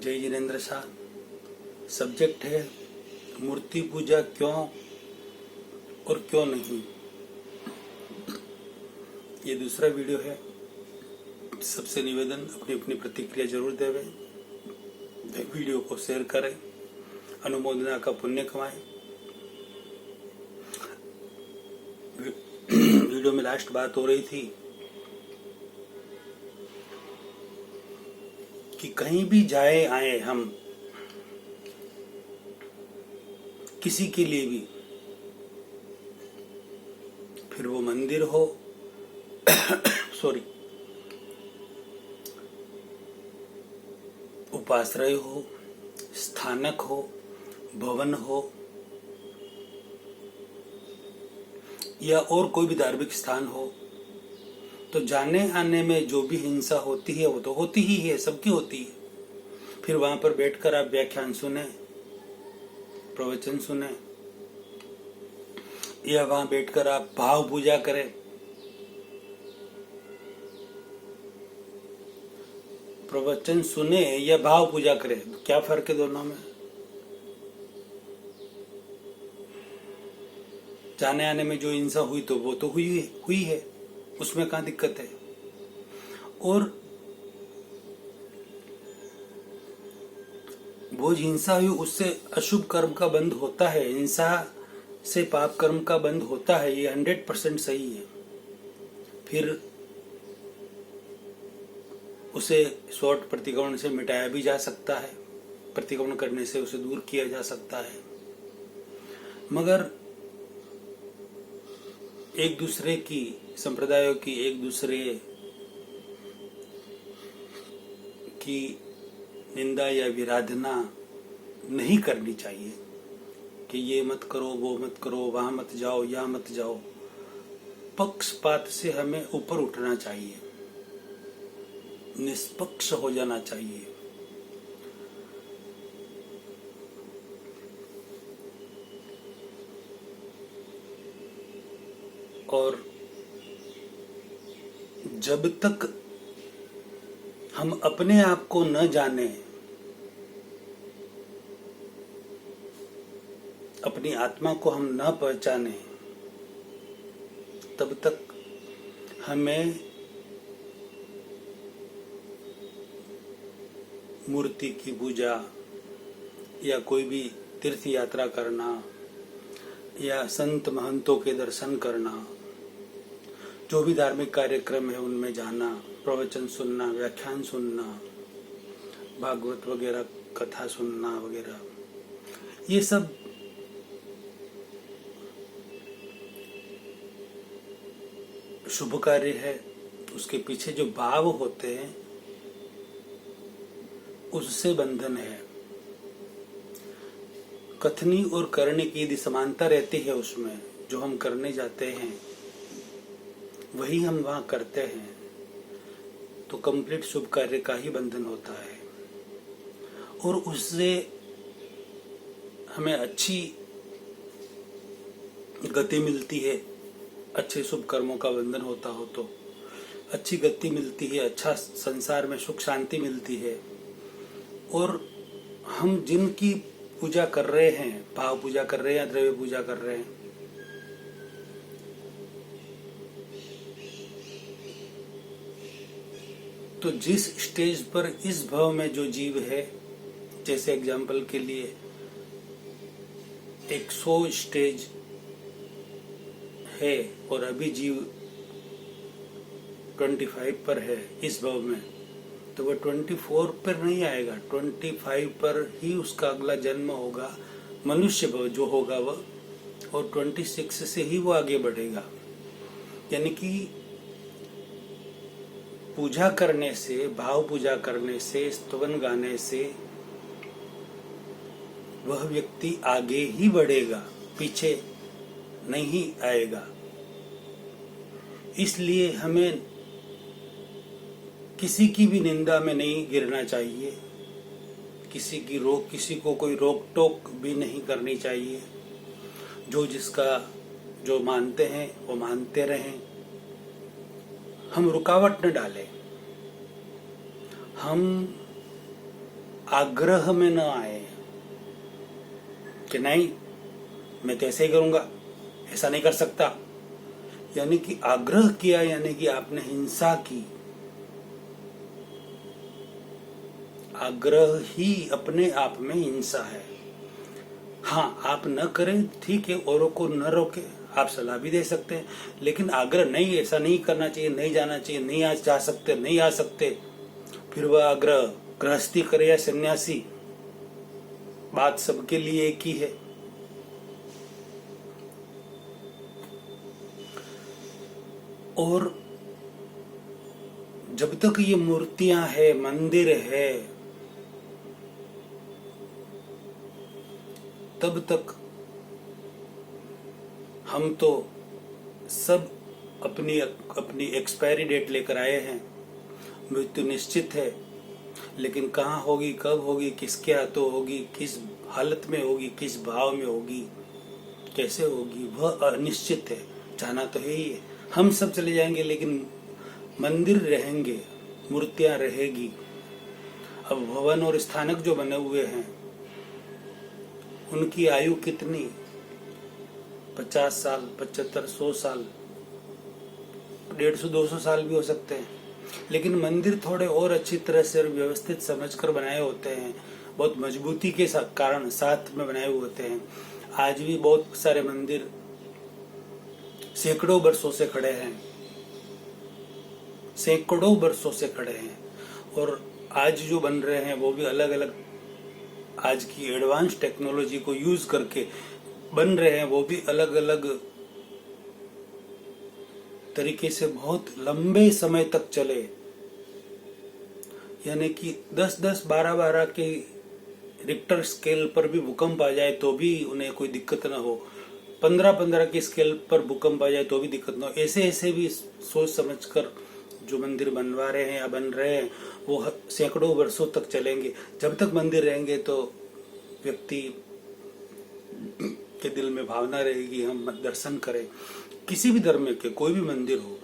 जय जिनेन्द्र शाह। सब्जेक्ट है मूर्ति पूजा क्यों और क्यों नहीं। ये दूसरा वीडियो है। सबसे निवेदन अपनी अपनी प्रतिक्रिया जरूर देवें, वीडियो को शेयर करें, अनुमोदना का पुण्य कमाएं। वीडियो में लास्ट बात हो रही थी कि कहीं भी जाए आए हम, किसी के लिए भी, फिर वो मंदिर हो सॉरी उपाश्रय हो, स्थानक हो, भवन हो या और कोई भी धार्मिक स्थान हो, तो जाने आने में जो भी हिंसा होती है वो तो होती ही है, सबकी होती है। फिर वहां पर बैठकर आप व्याख्यान सुने, प्रवचन सुने, या वहां बैठकर आप भाव पूजा करें। प्रवचन सुने या भाव पूजा करें, क्या फर्क है दोनों में? जाने आने में जो हिंसा हुई तो वो तो हुई है, उसमें कहाँ दिक्कत है। और वो हिंसा हुई उससे अशुभ कर्म का बंद होता है, हिंसा से पाप कर्म का बंद होता है, ये 100% सही है। फिर उसे शॉर्ट प्रतिक्रमण से मिटाया भी जा सकता है, प्रतिक्रमण करने से उसे दूर किया जा सकता है। मगर एक दूसरे की, संप्रदायों की एक दूसरे की निंदा या विराधना नहीं करनी चाहिए कि ये मत करो, वो मत करो, वहां मत जाओ, यहाँ मत जाओ। पक्षपात से हमें ऊपर उठना चाहिए, निष्पक्ष हो जाना चाहिए। और जब तक हम अपने आप को न जाने, अपनी आत्मा को हम न पहचाने, तब तक हमें मूर्ति की पूजा या कोई भी तीर्थ यात्रा करना या संत महंतों के दर्शन करना, जो भी धार्मिक कार्यक्रम है उनमें जाना, प्रवचन सुनना, व्याख्यान सुनना, भागवत वगैरह कथा सुनना वगैरह, ये सब शुभ कार्य है। उसके पीछे जो भाव होते हैं उससे बंधन है। कथनी और करने की यदि समानता रहती है, उसमें जो हम करने जाते हैं वही हम वहां करते हैं, तो कंप्लीट शुभ कार्य का ही बंधन होता है। और उससे हमें अच्छी गति मिलती है। अच्छे शुभ कर्मों का बंधन होता हो तो अच्छी गति मिलती है, अच्छा संसार में सुख शांति मिलती है। और हम जिनकी पूजा कर रहे हैं, भाव पूजा कर रहे हैं या द्रव्य पूजा कर रहे हैं, तो जिस स्टेज पर इस भाव में जो जीव है, जैसे एग्जाम्पल के लिए 100 स्टेज है और अभी जीव 25 पर है इस भाव में, तो वह 24 पर नहीं आएगा, 25 पर ही उसका अगला जन्म होगा, मनुष्य भाव जो होगा वह, और 26 से ही वो आगे बढ़ेगा। यानी कि पूजा करने से, भाव पूजा करने से, स्तवन गाने से वह व्यक्ति आगे ही बढ़ेगा, पीछे नहीं आएगा। इसलिए हमें किसी की भी निंदा में नहीं गिरना चाहिए, किसी को कोई रोक टोक भी नहीं करनी चाहिए। जो जिसका जो मानते हैं वो मानते रहें, हम रुकावट न डालें। हम आग्रह में न आए कि नहीं मैं तो ऐसे ही करूंगा, ऐसा नहीं कर सकता। यानी कि आग्रह किया, यानी कि आपने हिंसा की। आग्रह ही अपने आप में हिंसा है। हाँ, आप न करें ठीक है, औरों को न रोके, आप सलाह भी दे सकते हैं, लेकिन आग्रह नहीं, ऐसा नहीं करना चाहिए, नहीं जाना चाहिए, नहीं आज जा सकते, नहीं आ सकते, फिर वह आग्रह गृहस्थी करे या सन्यासी, बात सबके लिए एक ही है। और जब तक ये मूर्तियां है, मंदिर है, तब तक हम तो सब अपनी अपनी एक्सपायरी डेट लेकर आए हैं। मृत्यु निश्चित है, लेकिन कहाँ होगी, कब होगी, किसके हाथों होगी, किस हालत में होगी, किस भाव में होगी, कैसे होगी, वह अनिश्चित है। जाना तो है ही है, हम सब चले जाएंगे, लेकिन मंदिर रहेंगे, मूर्तियां रहेगी। अब भवन और स्थानक जो बने हुए हैं, उनकी आयु कितनी, 50 साल, 75, 100 साल, 150, 200 साल भी हो सकते हैं। लेकिन मंदिर थोड़े और अच्छी तरह से व्यवस्थित समझकर बनाए होते हैं, बहुत मजबूती के कारण साथ में बनाए हुए होते हैं। आज भी बहुत सारे मंदिर सैकड़ों वर्षों से खड़े हैं, सैकड़ों वर्षों से खड़े हैं। और आज जो बन रहे हैं वो भी अलग अलग आज की एडवांस टेक्नोलॉजी को यूज करके बन रहे हैं, वो भी अलग अलग तरीके से बहुत लंबे समय तक चले। यानी कि 10-10, 12-12 के रिक्टर स्केल पर भी भूकंप आ जाए तो भी उन्हें कोई दिक्कत ना हो, 15-15 के स्केल पर भूकंप आ जाए तो भी दिक्कत ना हो। ऐसे ऐसे भी सोच समझकर जो मंदिर बनवा रहे हैं या बन रहे हैं, वो सैकड़ों वर्षों तक चलेंगे। जब तक मंदिर रहेंगे तो व्यक्ति के दिल में भावना रहेगी हम दर्शन करें, किसी भी धर्म के कोई भी मंदिर हो।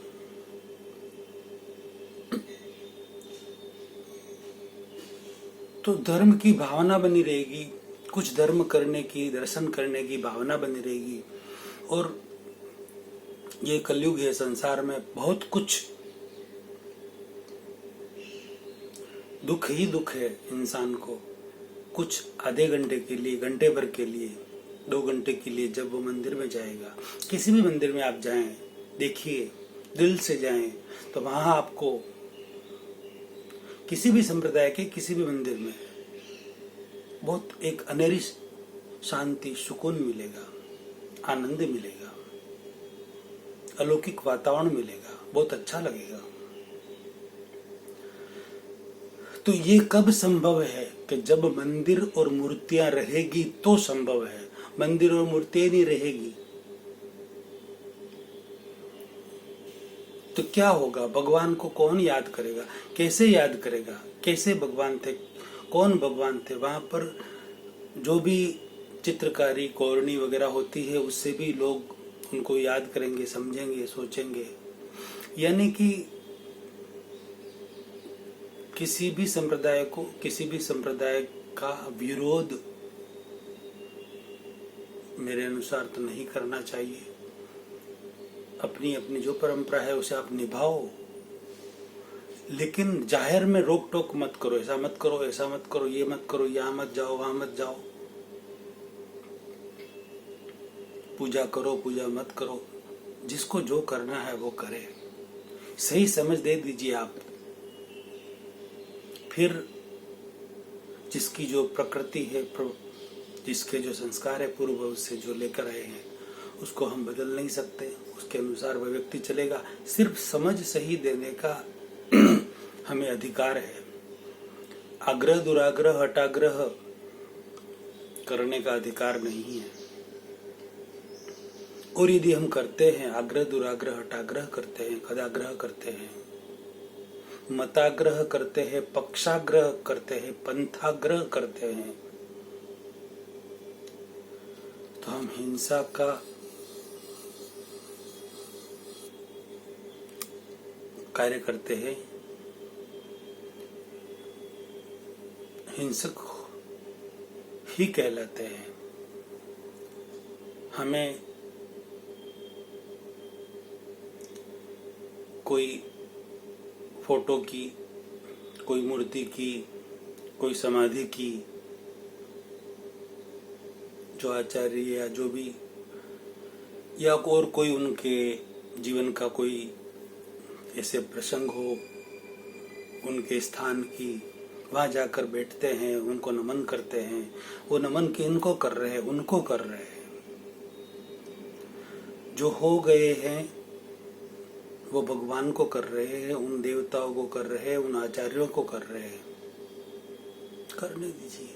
तो धर्म की भावना बनी रहेगी, कुछ धर्म करने की, दर्शन करने की भावना बनी रहेगी। और ये कलयुग है, संसार में बहुत कुछ दुख ही दुख है इंसान को। कुछ आधे घंटे के लिए, घंटे भर के लिए, 2 घंटे के लिए जब वो मंदिर में जाएगा, किसी भी मंदिर में आप जाएं, देखिए, दिल से जाएं, तो वहां आपको किसी भी संप्रदाय के किसी भी मंदिर में बहुत एक अनेरी शांति, सुकून मिलेगा, आनंद मिलेगा, अलौकिक वातावरण मिलेगा, बहुत अच्छा लगेगा। तो ये कब संभव है कि जब मंदिर और मूर्तियां रहेगी तो संभव है। मंदिर और मूर्तियां नहीं रहेगी तो क्या होगा? भगवान को कौन याद करेगा? कैसे याद करेगा? कैसे भगवान थे? कौन भगवान थे? वहां पर जो भी चित्रकारी, कोरनी वगैरह होती है, उससे भी लोग उनको याद करेंगे, समझेंगे, सोचेंगे। यानी कि किसी भी संप्रदाय को, किसी भी संप्रदाय का विरोध मेरे अनुसार तो नहीं करना चाहिए। अपनी अपनी जो परंपरा है उसे आप निभाओ, लेकिन जाहिर में रोक टोक मत करो, ऐसा मत करो, ऐसा मत करो, ये मत करो, यहाँ मत जाओ, वहां मत जाओ। पूजा करो, पूजा मत करो, जिसको जो करना है वो करे, सही समझ दे दीजिए आप। फिर जिसकी जो प्रकृति है, जिसके जो संस्कार है पूर्व से जो लेकर आए हैं, उसको हम बदल नहीं सकते, उसके अनुसार वह व्यक्ति चलेगा। सिर्फ समझ सही देने का हमें अधिकार है। आग्रह, दुराग्रह, हटाग्रह करने का अधिकार नहीं है। और यदि हम करते हैं, आग्रह, दुराग्रह, हटाग्रह करते हैं, खदाग्रह करते हैं, मताग्रह करते हैं, पक्षाग्रह करते हैं, पंथाग्रह करते हैं, तो हम हिंसा का कार्य करते हैं, हिंसक ही कहलाते हैं। हमें कोई फोटो की, कोई मूर्ति की, कोई समाधि की, जो आचार्य या जो भी, या और कोई उनके जीवन का कोई ऐसे प्रसंग हो, उनके स्थान की, वहां जाकर बैठते हैं, उनको नमन करते हैं। वो नमन किनको कर रहे हैं? उनको कर रहे हैं जो हो गए हैं, वो भगवान को कर रहे हैं, उन देवताओं को कर रहे हैं, उन आचार्यों को कर रहे हैं। करने दीजिए,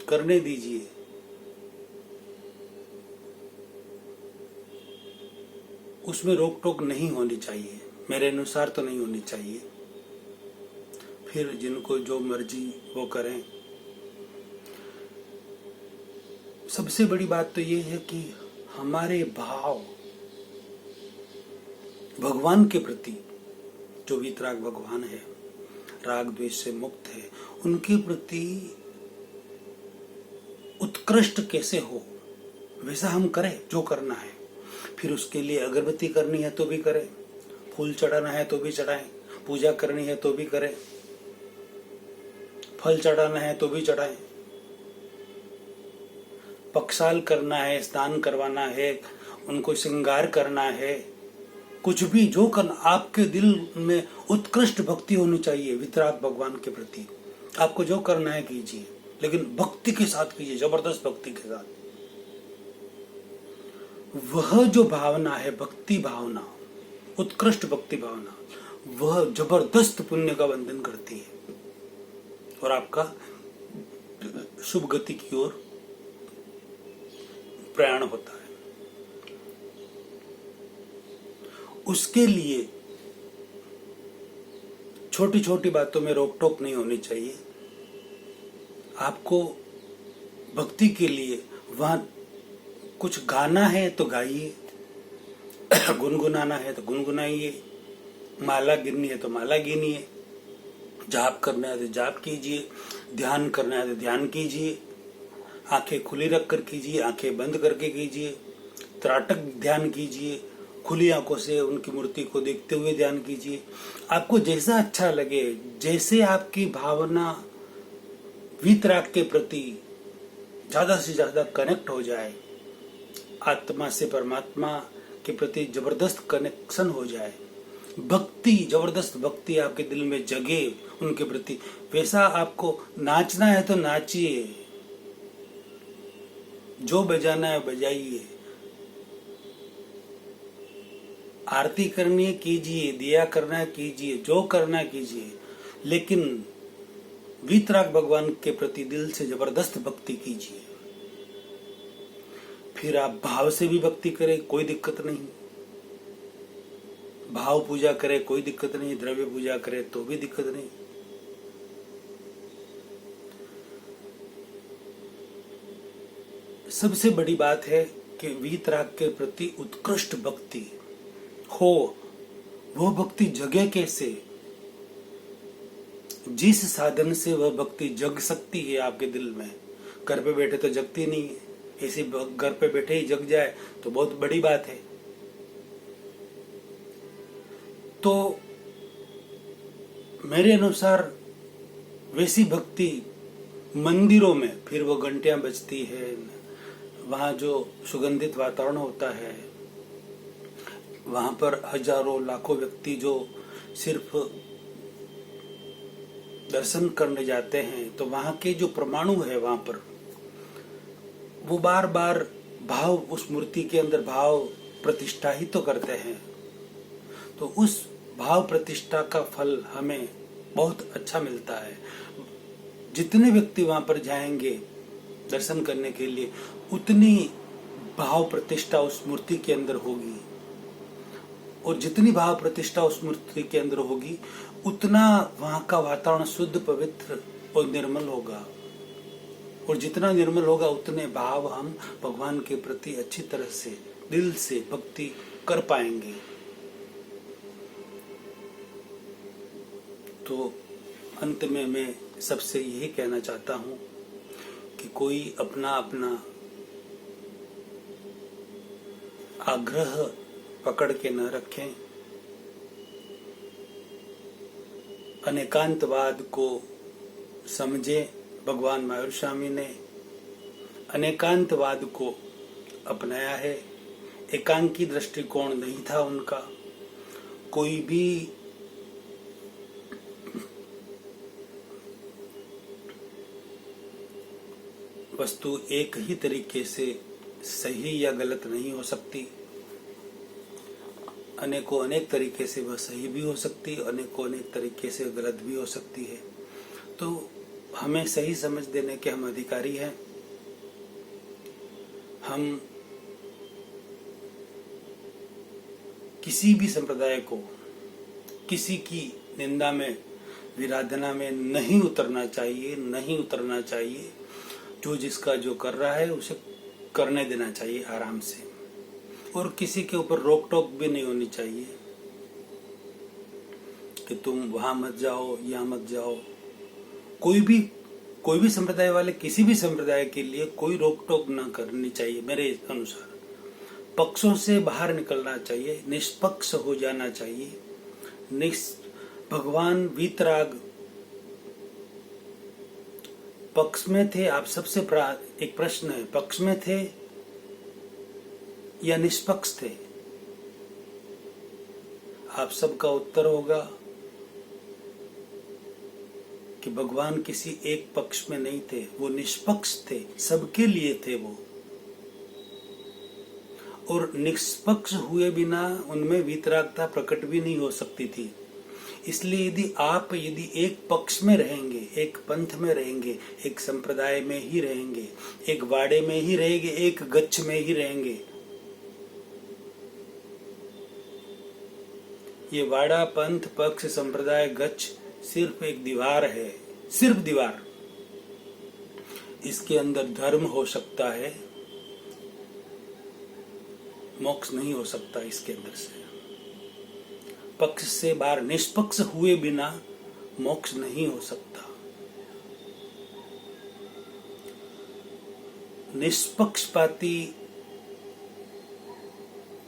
करने दीजिए। उसमें रोक टोक नहीं होनी चाहिए, मेरे अनुसार तो नहीं होनी चाहिए। फिर जिनको जो मर्जी वो करें। सबसे बड़ी बात तो ये है कि हमारे भाव भगवान के प्रति, जो वीतराग भगवान है, राग द्वेष से मुक्त है, उनके प्रति उत्कृष्ट कैसे हो, वैसा हम करें जो करना है। फिर उसके लिए अगरबत्ती करनी है तो भी करें, फूल चढ़ाना है तो भी चढ़ाएं, पूजा करनी है तो भी करें, फल चढ़ाना है तो भी चढ़ाएं, पक्षाल करना है, स्नान करवाना है, उनको श्रृंगार करना है, कुछ भी जो करना, आपके दिल में उत्कृष्ट भक्ति होनी चाहिए वितराग भगवान के प्रति। आपको जो करना है कीजिए, लेकिन भक्ति के साथ कीजिए, जबरदस्त भक्ति के साथ। वह जो भावना है, भक्ति भावना, उत्कृष्ट भक्ति भावना, वह जबरदस्त पुण्य का बंधन करती है और आपका शुभ गति की ओर प्रयाण होता है। उसके लिए छोटी छोटी बातों में रोक टोक नहीं होनी चाहिए। आपको भक्ति के लिए वहां कुछ गाना है तो गाइए, गुनगुनाना है तो गुनगुनाइए, माला गिननी है तो माला गिनिए, जाप करना है तो जाप कीजिए, ध्यान करना है तो ध्यान कीजिए, आंखें खुली रखकर कीजिए, आंखें बंद करके कीजिए, त्राटक ध्यान कीजिए, खुली आंखों से उनकी मूर्ति को देखते हुए ध्यान कीजिए। आपको जैसा अच्छा लगे, जैसे आपकी भावना वीतराग के प्रति ज्यादा से ज्यादा कनेक्ट हो जाए, आत्मा से परमात्मा के प्रति जबरदस्त कनेक्शन हो जाए, भक्ति, जबरदस्त भक्ति आपके दिल में जगे उनके प्रति, वैसा आपको नाचना है तो नाचिए, जो बजाना है बजाइए, आरती करनी है कीजिए, दिया करना है कीजिए, जो करना है कीजिए, लेकिन वीतराग भगवान के प्रति दिल से जबरदस्त भक्ति कीजिए। फिर आप भाव से भी भक्ति करें, कोई दिक्कत नहीं, भाव पूजा करे कोई दिक्कत नहीं, द्रव्य पूजा करे तो भी दिक्कत नहीं। सबसे बड़ी बात है कि वीतराग के प्रति उत्कृष्ट भक्ति हो। वो भक्ति जगे कैसे? जिस साधन से वह भक्ति जग सकती है आपके दिल में, घर पे बैठे तो जगती नहीं है, ऐसे घर पे बैठे ही जग जाए तो बहुत बड़ी बात है। तो मेरे अनुसार वैसी भक्ति मंदिरों में, फिर वो घंटियां बजती है, वहां जो सुगंधित वातावरण होता है, वहां पर हजारों लाखों व्यक्ति जो सिर्फ दर्शन करने जाते हैं, तो वहां के जो परमाणु है वहां पर, वो बार बार भाव, उस मूर्ति के अंदर भाव प्रतिष्ठा ही तो करते हैं। तो उस भाव प्रतिष्ठा का फल हमें बहुत अच्छा मिलता है। जितने व्यक्ति वहां पर जाएंगे दर्शन करने के लिए, उतनी भाव प्रतिष्ठा उस मूर्ति के अंदर होगी, और जितनी भाव प्रतिष्ठा उस मूर्ति के अंदर होगी, उतना वहां का वातावरण शुद्ध, पवित्र और निर्मल होगा। और जितना निर्मल होगा, उतने भाव हम भगवान के प्रति अच्छी तरह से दिल से भक्ति कर पाएंगे। तो अंत में मैं सबसे यही कहना चाहता हूँ कि कोई अपना अपना आग्रह पकड़ के न रखें। अनेकांतवाद को समझे। भगवान महावीर स्वामी ने अनेकांतवाद को अपनाया है। एकांकी दृष्टिकोण नहीं था उनका। कोई भी वस्तु एक ही तरीके से सही या गलत नहीं हो सकती। अनेकों अनेक तरीके से वह सही भी हो सकती, अनेकों अनेक तरीके से गलत भी हो सकती है। तो हमें सही समझ देने के हम अधिकारी हैं। हम किसी भी संप्रदाय को किसी की निंदा में, विराधना में नहीं उतरना चाहिए, नहीं उतरना चाहिए। जो जिसका जो कर रहा है उसे करने देना चाहिए आराम से, और किसी के ऊपर रोक टोक भी नहीं होनी चाहिए कि तुम वहां मत जाओ, यहाँ मत जाओ। कोई भी संप्रदाय वाले किसी भी संप्रदाय के लिए कोई रोक टोक न करनी चाहिए। मेरे अनुसार पक्षों से बाहर निकलना चाहिए, निष्पक्ष हो जाना चाहिए। भगवान वीतराग पक्ष में थे। आप सबसे एक प्रश्न है, पक्ष में थे या निष्पक्ष थे? आप सबका उत्तर होगा कि भगवान किसी एक पक्ष में नहीं थे, वो निष्पक्ष थे, सबके लिए थे वो। और निष्पक्ष हुए बिना उनमें वीतरागता प्रकट भी नहीं हो सकती थी। इसलिए यदि एक पक्ष में रहेंगे, एक पंथ में रहेंगे, एक संप्रदाय में ही रहेंगे, एक वाड़े में ही रहेंगे, एक गच्छ में ही रहेंगे, ये वाड़ा, पंथ, पक्ष, संप्रदाय, गच्छ सिर्फ एक दीवार है, सिर्फ दीवार। इसके अंदर धर्म हो सकता है, मोक्ष नहीं हो सकता इसके अंदर से। पक्ष से बाहर निष्पक्ष हुए बिना मोक्ष नहीं हो सकता। निष्पक्षपाती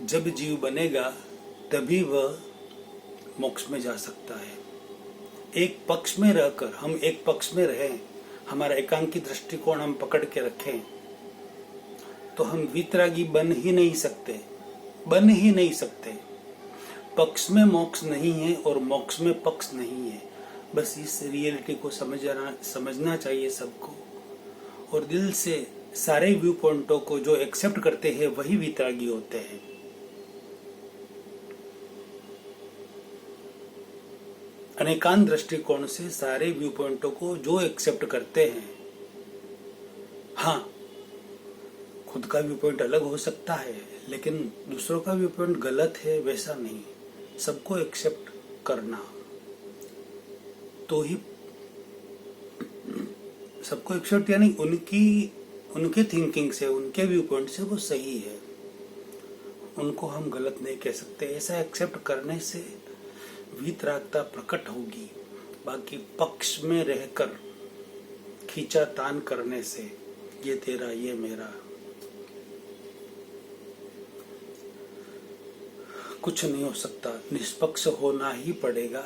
जब जीव बनेगा तभी वह मोक्ष में जा सकता है। एक पक्ष में रहकर हम एक पक्ष में रहें, हमारा एकांकी दृष्टिकोण हम पकड़ के रखें, तो हम वीतरागी बन ही नहीं सकते, बन ही नहीं सकते। पक्ष में मोक्ष नहीं है और मोक्ष में पक्ष नहीं है। बस इस रियलिटी को समझना चाहिए सबको, और दिल से सारे व्यू पॉइंटों को जो एक्सेप्ट करते हैं वही वीतरागी होते हैं। अनेकांत दृष्टिकोण से सारे व्यू पॉइंटों को जो एक्सेप्ट करते हैं, हाँ खुद का व्यू पॉइंट अलग हो सकता है, लेकिन दूसरों का व्यू पॉइंट गलत है वैसा नहीं। सबको एक्सेप्ट करना, तो ही सबको एक्सेप्ट, यानी उनके थिंकिंग से, उनके व्यू पॉइंट से वो सही है, उनको हम गलत नहीं कह सकते। ऐसा एक्सेप्ट करने से वीतरागता प्रकट होगी। बाकी पक्ष में रहकर खींचातान करने से ये तेरा ये मेरा कुछ नहीं हो सकता। निष्पक्ष होना ही पड़ेगा,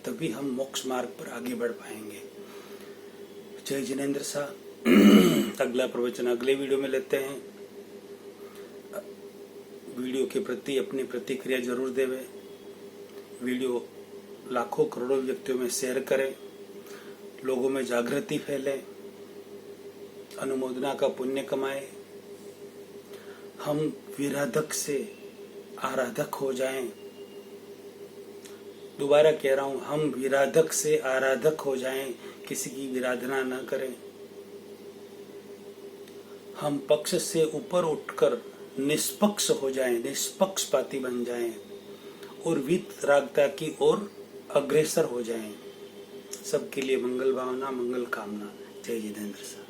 तभी हम मोक्ष मार्ग पर आगे बढ़ पाएंगे। जय जिनेंद्र साहब। अगला प्रवचन अगले वीडियो में लेते हैं। वीडियो के प्रति अपनी प्रतिक्रिया जरूर देवें। वीडियो लाखों करोड़ों व्यक्तियों में शेयर करें, लोगों में जागृति फैले, अनुमोदना का पुण्य कमाएं। हम विराधक से आराधक हो जाएं। दोबारा कह रहा हूं, हम विराधक से आराधक हो जाएं, किसी की विराधना न करें। हम पक्ष से ऊपर उठकर निष्पक्ष हो जाएं, निष्पक्षपाती बन जाएं और वीतरागता की ओर अग्रसर हो जाएं। सबके लिए मंगल भावना, मंगल कामना। जय जिनेंद्र साहब।